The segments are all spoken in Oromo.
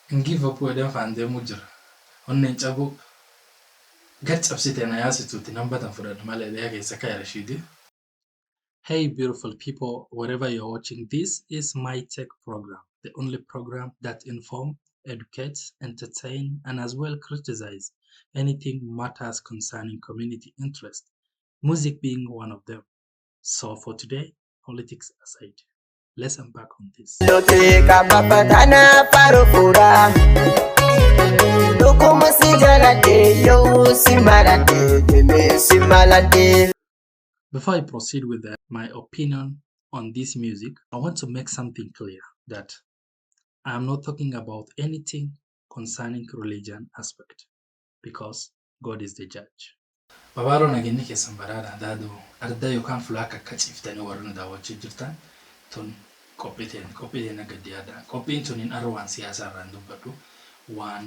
Give up with them and them mujra. On chabu gets upset and I asked to the number for the Malay Sakai Rashid. Hey, beautiful people, wherever you're watching, this is my tech program, the only program that inform, educates, entertain, and as well criticize anything matters concerning community interest, music being one of them. So for today, politics aside, let's embark on this. Before I proceed with my opinion on this music, I want to make something clear that I am not talking about anything concerning religion aspect because God is the judge. Babaroon nageenya keessan baraadhaan daaduu ardaa yookaan fulaa akka ciiftanii warreen daawwachuu jirtan tun qophiiteen akka dhiyaadha. Qophiin tun hin arra waan siyaasaa irraan dubbadhu waan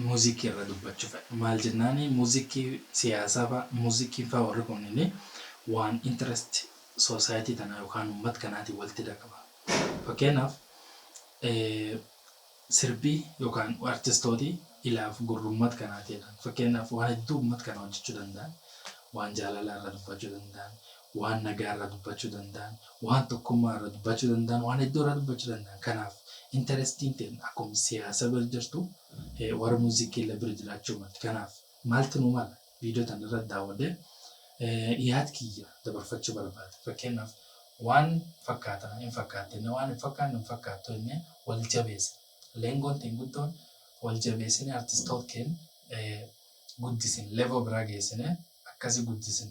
muuziqii irra dubbachuu fedha. Maal jennaani muuziqii siyaasaa fa'a muuziqiin fa'a warri kunniin waan interest society tanaa yookaan uummata kanaatiin walitti dhaqaba. Fakkeenyaaf sirbii yookaan artistootii ilaaf gurrummat kanaatiidha. Fakkeenyaaf waan hedduu uummata kana hojjechuu danda'an, waan jaalalaa irra dubbachuu danda'an, waan nagaa irra dubbachuu danda'an, waan tokkummaa irra dubbachuu danda'an, waan hedduu irra dubbachuu danda'an. Kanaaf interesting ta'e akkuma siyaasa bira jirtu warra muuziqii illee bira jiraachuu malti. Kanaaf maaltu nu mala viidiyoo tan irra daawwadee yaad kiyya dabarfachuu barbaada. Fakkeenyaaf waan fakkaatan hin fakkaatne waan hin fakkaanne hin fakkaattu inni wal jabeessa. Leengoon ta'e guddoon wal jabeessine artistoota keenya guddisin level biraa geessine akkasi guddisin.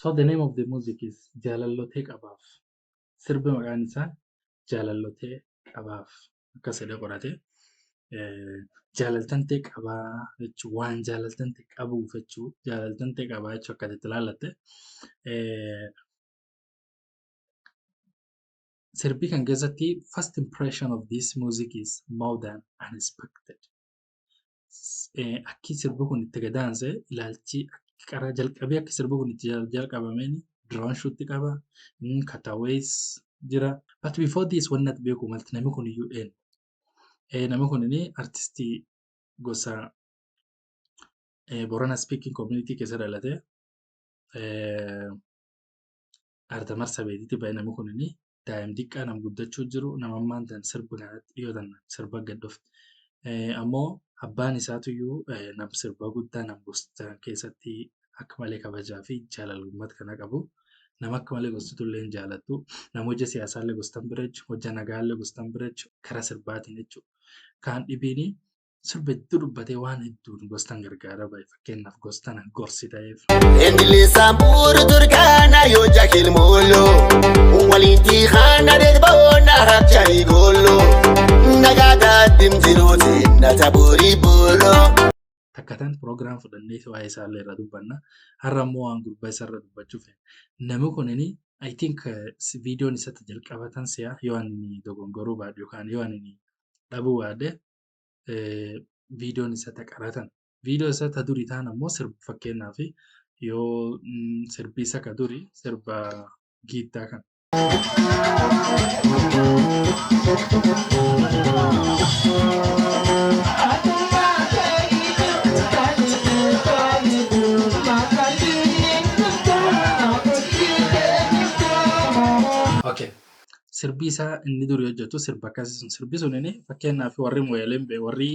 So the name of the music is Jaalallootee Qabaaf. Sirbi maqaan isaa Jaalallootee Qabaaf. Akkas jedhee qorate. Jaalaltantee qabaa jechuun waan jaalaltantee qabuuf jechuun jaalaltantee qabaa jechuun akka itti ilaallatte. Sirbii kan keessatti first impression of this music is more than unexpected. Akki sirbi kun itti gadaanse ilaalchi karaa jalqabee akka sirbi kun itti jalqabameen drone shoot qaba, cutaways jira. But before this one not beeku malti namni kun iyyuu eenyu. Namni kun inni artistii gosa borana speaking community keessa dhalate. Arda Marsabeetitti baay'ee namni kun inni daa'im diqqaa nam guddachuu jiru nama ammaan tan sirba kanatti dhiyootan sirba gaddofte. Ammoo abbaan isaatu iyyuu nam sirba guddaa nam gosa keessatti akka malee kabajaa fi jaalalummaa kana qabu. Nama akka malee gostutu illee hin jaalattu. Nama hojii siyaasaa illee gostan bira jechuudha. Hojii nagaa illee gostan bira jechuudha. Karaa sirbaatiin jechuudha. Kaan dhibiini sirba hedduu dubbatee waan hedduun gostan gargaara baay'ee fakkeenyaaf gostan gorsi ta'eef. Ingiliisaan bu'uura Turkaana yoo jaakil mooloo waliintii haana deebi'oona harachanii gooloo nagaa daaddiin jiruuti nata burii booloo. Takkatan program fudhannee waa'ee isaa illee irra dubbanna. Har'a immoo waan gurbaa isaa irra dubbachuuf namni kun I think viidiyoon isatti jalqabatan si'a yoo ani dogongoruu baadhu yookaan yoo ani dhabuu baadhe viidiyoon isatti qaratan. Viidiyoo isatti durii ta'an ammoo sirba fakkeenyaaf yoo sirbi isa ka durii sirba giittaa kan. Okay. Sirbi isaa inni durii hojjetu sirba akkasii sun sirbi sun inni fakkeenyaaf warri mooyaleen warri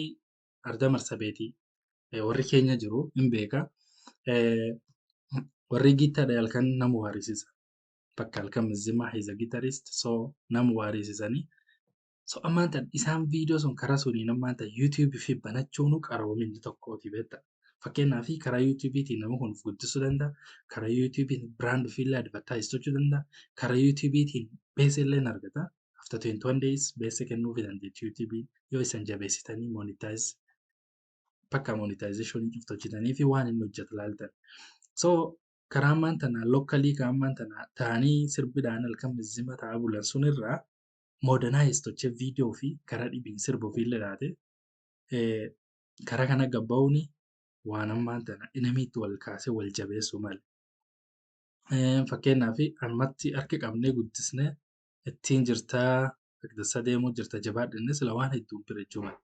arda marsabeetii warri keenya jiru hin beeka. Warri gittaadha halkan nama waarisiisa. Bakka halkan mizzimaa he's a guitarist so nama waarisisanii. So ammaan tan isaan viidiyoo sun karaa suniin ammaan tan YouTube fi banachuun qaroominni tokkooti beekta. Fakkeenyaaf karaa YouTubeetiin nama kun guddisuu danda'a. Karaa YouTubeetiin brand ofillee advertise gochuu danda'a. Karaa YouTubeetiin beesa illee argata. After 21 days beesa kennuu fi dandeetti YouTube yoo isan jabeessitanii monetize bakka monetization hojjetanii fi waan inni hojjetu ilaaltan. So karaa ammaan tana locally kan ammaan tana ta'anii sirbidhaan halkan mizzima ta'aa bulan sunirraa modernize tochee viidiyoo fi karaa dhibiin sirba ofiillee laate karaa kana gabba'uuni waan ammaan tana inamitti wal kaasee wal jabeessuu mala. Fakkeenyaaf ammatti harka qabnee guddisnee ittiin jirtaa akka deemuu jirta jabaadhinne sila waan hedduun birachuu mala.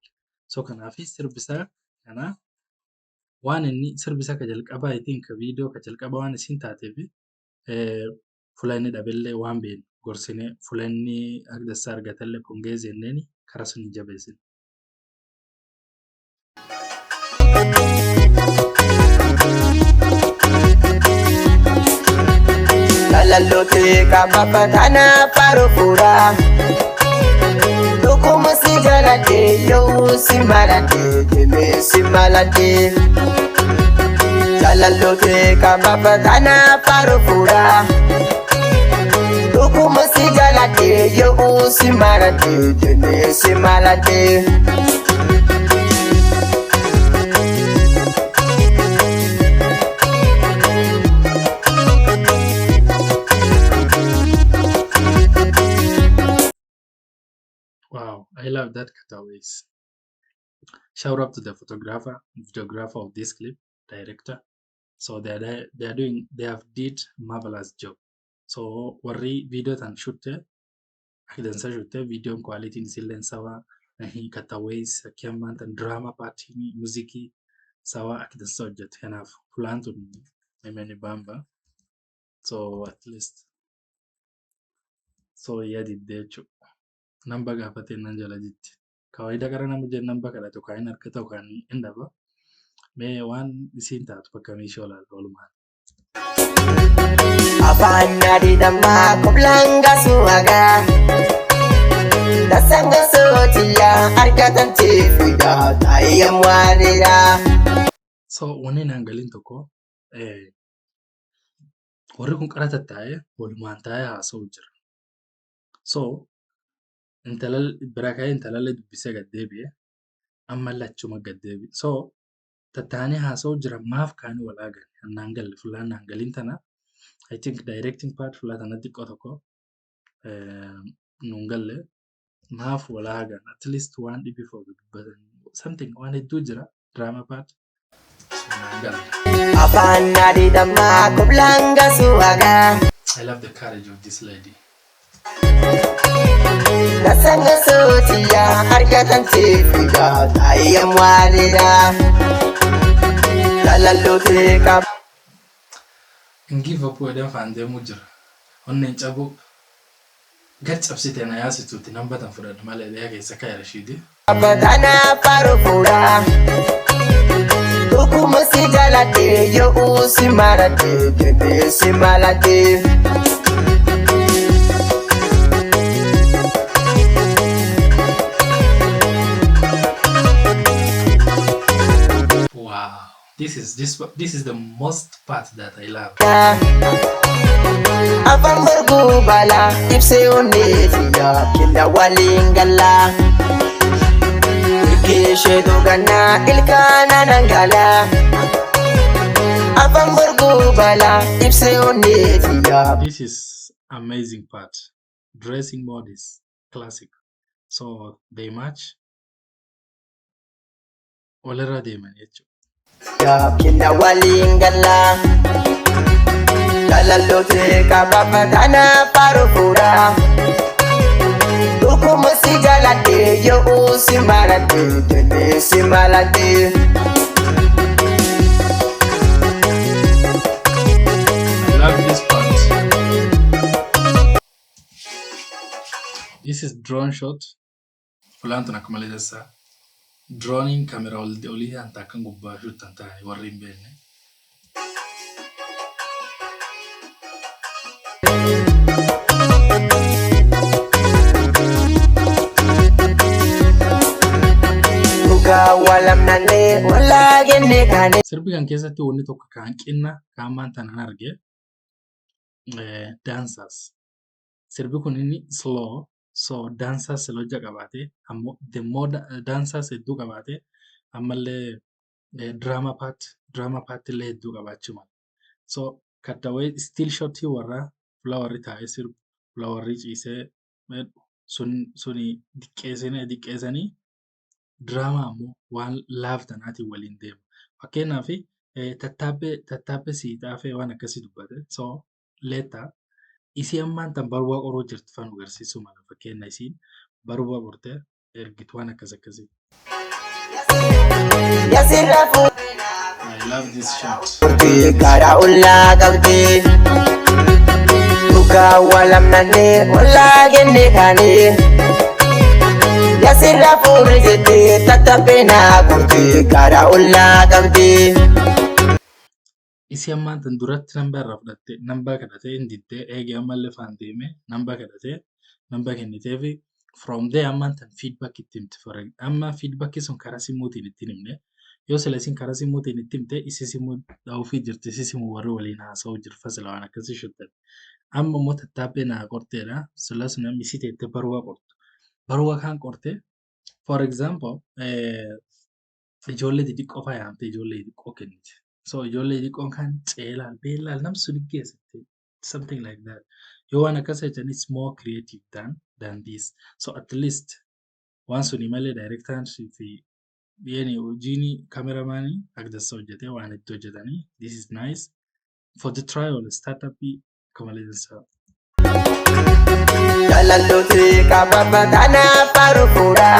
So kanaaf sirbisaa kana waan inni sirbisaa ka jalqabaa ittiin ka viidiyoo ka jalqabaa waan isiin taateef fuula inni dhabeellee waan beeknu gorsinee fuula inni akka argatallee pongees jenneen karaa sun hin jabeessine. Lalalote kama kana parufura Dokuma sijalate yo simalate Deme simalate Lalalote kama kana parufura Dokuma sijalate yo simalate Deme simalate Wow, I love that cutaways. Shout out to the videographer of this clip, director. So they have did marvelous job. So warri video tan shutte akidansa shutte video quality nisillen sawa cutaways akiamman tan drama party muziki sawa akidansa hojjete kanaaf fulaan tun memeni bamba. So at least so yaadidde jechuudha. Namba gaafatee nan jala jetti. Kawaida gara nama jennan namba kadhatu kan inni harka ta'u kan hin dhaba. Mee waan isiin taatu bakka meeshoo laatu walumaan. Afaan adii dammaa koblanga suwaga Dasanga sotiya argatan teefida taayya mwaadira So wanni naan galiin tokko warri kun qara tattaa'ee walumaan taa'ee haasa'u jira. So intala bira ka'ee intalallee dubbisee gad deebi'e ammallee achuma gad deebi'e. So tattaa'anii haasa'u jira maaf kaanii walaa gale naan galle fulaan naan galiin tana. I think directing part fulaa tana xiqqoo tokko nuun galle maaf walaa gale at least waan dhibii fa'aa dubbatan something waan hedduu jira drama part naan galle. Afaan adii dammaa koblanga suwaga I love the courage of this lady. Dasanga sotiya argatan teefida taayya mwaadira Lalalote kama Hin give up wedhan faan deemuu jira. Onneen cabuu gad cabsitee na yaasituutti nan batan fudhadhu malee dhiyaa keessa ka'e Rashid. Abadana parufura Dokuma sijalate yo simalate Deme simalate Wow, this is the most part that I love. Afaan bargubala ibsee onneetiya kinda walingala Irkishee dogana ilkaana nangala Afaan bargubala ibsee onneetiya This is amazing part. Dressing mode is classic. So they match. Walirra deeman jechuudha. Kinda walingala Lalalote kama kana parufura Dokuma sijalate yo simalate Deme simalate I love this part. This is drone shot. Fulaan tun akkuma leessa. Droning kamera olii hantaa kan gubbaa shuttan taa'e warri hin beekne. Walamnane wala genne kane Sirbi kan keessatti wanni tokko kan qinna kan maan tanan arge dancers. Sirbi kun inni slow so dancers lojja qabaate ammoo the more dancers hedduu qabaate ammallee drama part illee hedduu qabaachuu mala. So cutaway still shot warra flower taa'ee sirbu flower ciisee suni diqqeessanii diraamaa ammoo waan laaftanaatiin waliin deema. Fakkeenyaaf tattaaffee siixaafee waan akkasii dubbate. So leettaa isii ammaan tan barua qoruu jirtu fan agarsiisuu mala. Fakkeenya isiin barua qortee ergitu waan akkasii. I love this shot. Gara ullaa qabdee dhugaa walamnannee ollaa kennee kaanee yasirraa fuudhee jettee tattaaffee naa qortee gara ullaa qabdee. Isi ammaan tan duratti nambaa irraa fudhattee nambaa kadhatee hin diddee eegee ammallee faan deemee nambaa kadhatee nambaa kennitee fi from there ammaan tan feedback itti himti. Amma feedback sun karaa simuutiin ittiin himne. Yoo sila isin karaa simuutiin itti himte isi simuu dhaufii jirti isi simuu warri waliin haasa'uu jirfa sila waan akkasii shuttan. Amma immoo tattaaffee naa qorteedha. Sila sun namni isi teettee barua qortu. Barua kan qorte for example ijoollee xixiqqoo faayamte ijoollee xixiqqoo kennite. So ijoollee xixiqqoon kan ceelaal beelaal nam sun geessite something like that. Yoo waan akkas jechan it's more creative than this. So at least waan suni malee directaan fi yani hojiin kameramaanii agdassa hojjetee waan itti hojjetanii this is nice for the trial startup kamaleensa. Jalalooti kababa tana farufuudha.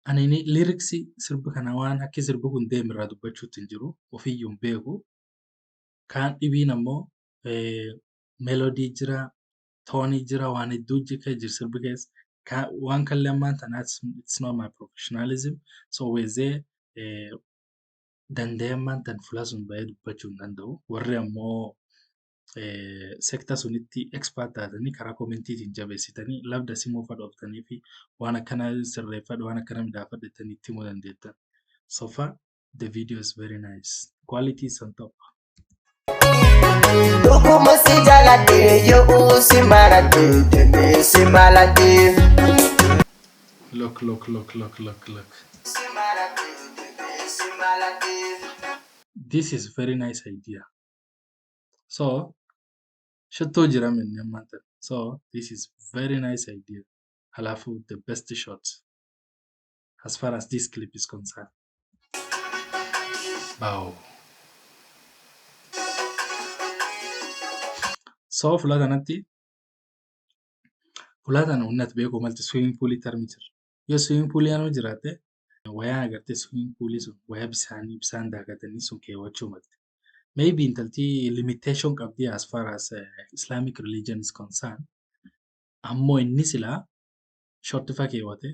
Ani lyrics sirba kana waan akka sirbi kun deemirraa dubbachuutti hin jiru ofiyyuun beeku. Kaan dhibiin ammoo melodii jira, toonii jira, waan hedduu jika jiru sirbi keessa. Waan kallee ammaan tanaa it's not my professionalism. So weezee danda'ee ammaan tan fuula sun bahee dubbachuu hin danda'u. Warri ammoo sekta sunitti expert taatanii karaa koomentiitiin jabeessitanii labda simuu fadhooftanii fi waan akkana sirreeffadhu waan akkana midhaafadhettanii itti himuu dandeettan. So far the video is very nice. Quality is on top. Dhuguma si jaaladhee yoo si maladhee deemee si maladhee. Look. Si maladhee deemee si maladhee. This is very nice idea. So shittoo jira minni ammaan tan. So this is very nice idea. Halafu the best shot as far as this clip is concerned. Wow. So fuula kana unnat beeku malti swimming pool tarmi jira. Yoo swimming pool yaanu jiraate wayaa agartee swimming pool sun wayaa bisaan daakatanii sun keewwachuu malti. Maybe intalti limitation qabdi as far as Islamic religion is concerned. Ammoo inni silaa shortifa keewwate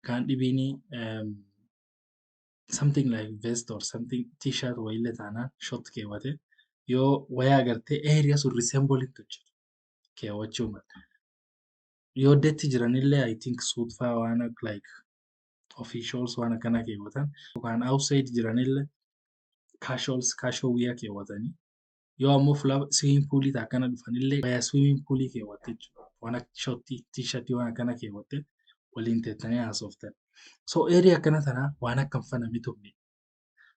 kan dhibiini something like vest or something t-shirt wayillee taanaan short keewwate yoo wayaa agartee area sun resemble itti hojjetu keewwachuu mala. Yoo deetti jiranillee I think suit faa waan like officials waan akkana keewwatan yookaan outside jiranillee casual wear keewwatanii yoo ammoo fuula swimming poolii akkana dhufanillee wayaa swimming poolii keewwatte jechuudha. Waan akka shortii t-shirtii waan akkana keewwatte waliin teettanii haasoftan. So area akkana tanaa waan akka fana mitumne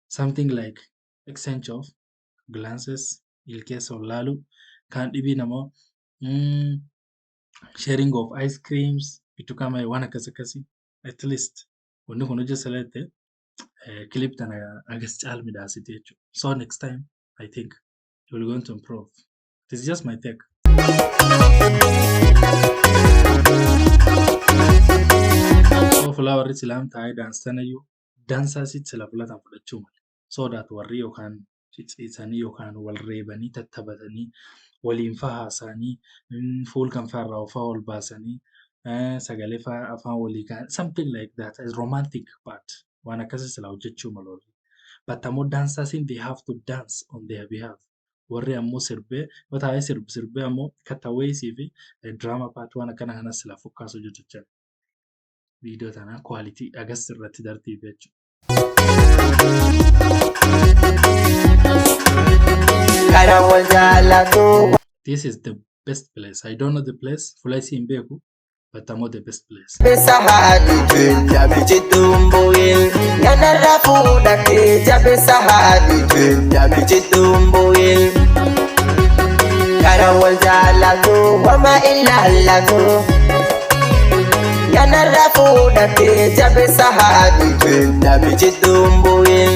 something like exchange of glances ilkeessa ol laalu kan dhibiin ammoo sharing of ice creams bitu kama waan akkasii at least wanni kun hojjesalette clip tana agas caal midhaasite jechuudha. So next time I think you're going to improve. This is just my take. So fuula warri silaam taa'ee daanstanayyuu daansaasitti sila filatan fudhachuu mala. So that warri yookaan cicciisanii yookaan wal reebanii tattabatanii waliin faa haasa'anii fuul kan faarraa ofaa ol baasanii sagalee faa afaan walii kaan something like that is romantic part. Waan akkasii sila hojjechuu malu warri. But ammoo daansaasiin they have to dance on their behalf. Warri ammoo sirbee yoo taa'ee sirbee ammoo kataweesii fi drama part waan akkana kanas sila fokkaasu hojjechuudha. Video tana quality agas irratti dartiif jechuudha. This is the best place. I don't know the place. Fuula isii hin beeku. But I'm the best place. Kanarra fuudhatee jabeessa haadhi nami jidduun bu'ee.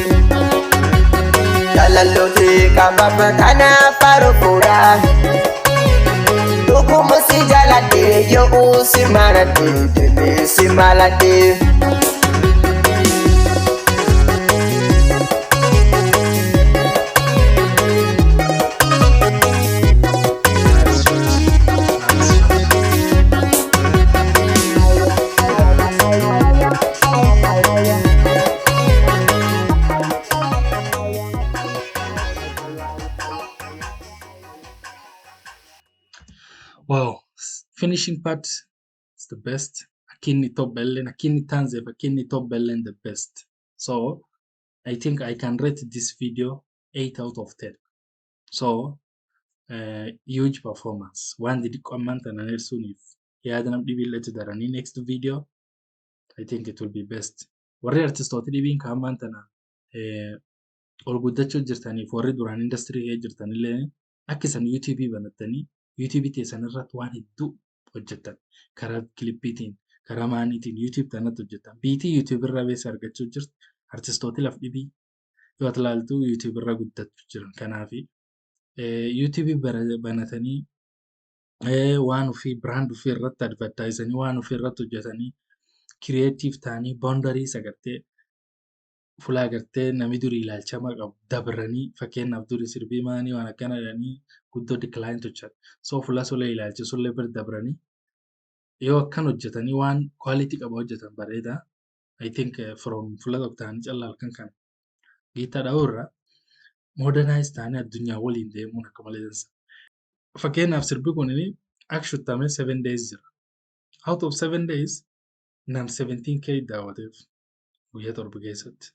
Jaalallooti qababa kanaaf faru fuudha. Dhuguma si jaaladhee yoo si maladhee deemee si maladhee. Wow, finishing part is the best. Akinni top bellen, akinni tanzef, akinni top bellen the best. So I think I can rate this video 8 out of 10. So huge performance. One did comment and another soon if he had an later than in next video. I think it will be best. Warri artistoota dhibiin comment and ol guddachuu jirtaniif warri duraan industirii kee jirtanillee akka isan YouTube banattanii YouTube teessan irratti waan hedduu hojjettan karaa kilippiitiin karaa maaniitiin YouTube kanatti hojjettan biitii YouTube irraa beessa argachuu jirtu artistooti laf dhibii yoo ilaaltu YouTube irraa guddachuu jiran kanaafi YouTube banatanii waan ofii brand ofii irratti advertaayizanii waan ofii irratti hojjetanii creative ta'anii boundaries agartee fuula agartee namni durii ilaalchama qabu dabranii fakkeenyaaf durii sirbii maanii waan akkana jedhanii guddoo decline tochan. So fuula sulee ilaalchisullee bira dabranii yoo akkan hojjetanii waan quality qabu hojjetan bareeda. I think from fuula tokko ta'anii callaa halkan kana giitaa dha'uurra modernize ta'anii addunyaa waliin deemuun akka malee dansa. Fakkeenyaaf sirbi kunii akka shuttamee 7 days jira. Out of 7 days nam 17k daawwateef guyyaa torba keessatti.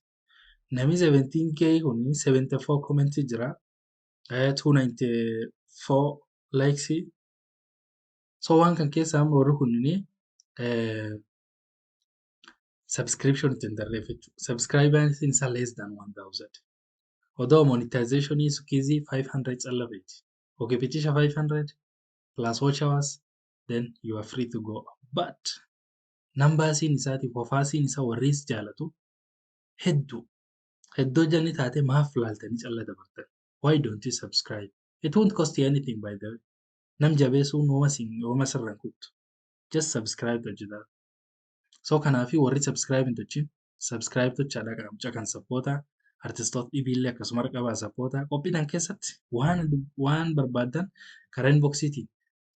Nami 17k kuni 74 comments jira. 294 likes. So waan kan keessaa warri kunini subscription itti hin darreef jechuudha. Subscribers isaa less than 1000. Although monetization is kizii 500 callafeeti. Okay, pitisha 500 plus watch hours, then you are free to go. But nambaasiin isaatiif ofaasiin isaa warriis jaalatu hedduu. Hedduu janni taate maaf laaltanii calla dabartan. Why don't you subscribe? It won't cost you anything by the way. Nam jabeessuun wooma sirran kuttu. Just subscribe to jira. So kanaafi warri subscribe hin tochin subscribe tochaadha qaamcha kan supporta artistoota dhibiillee akkasuma qabaa supporta qophiidhaan keessatti waan barbaadan karaa inboxiitiin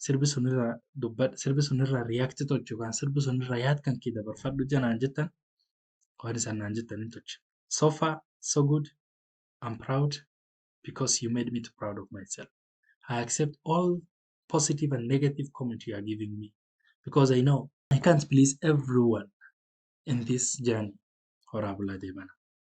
sirbi sunirraa dubbadha sirbi sunirraa react tochu yookaan sirbi sunirraa yaad kan kee dabarfadhu janaan jettan waan isaan naan jettan hin tochi. So far so good. I'm proud because you made me too proud of myself. I accept all positive and negative comment you are giving me because I know I can't please everyone in this journey. Horrible, Adebana.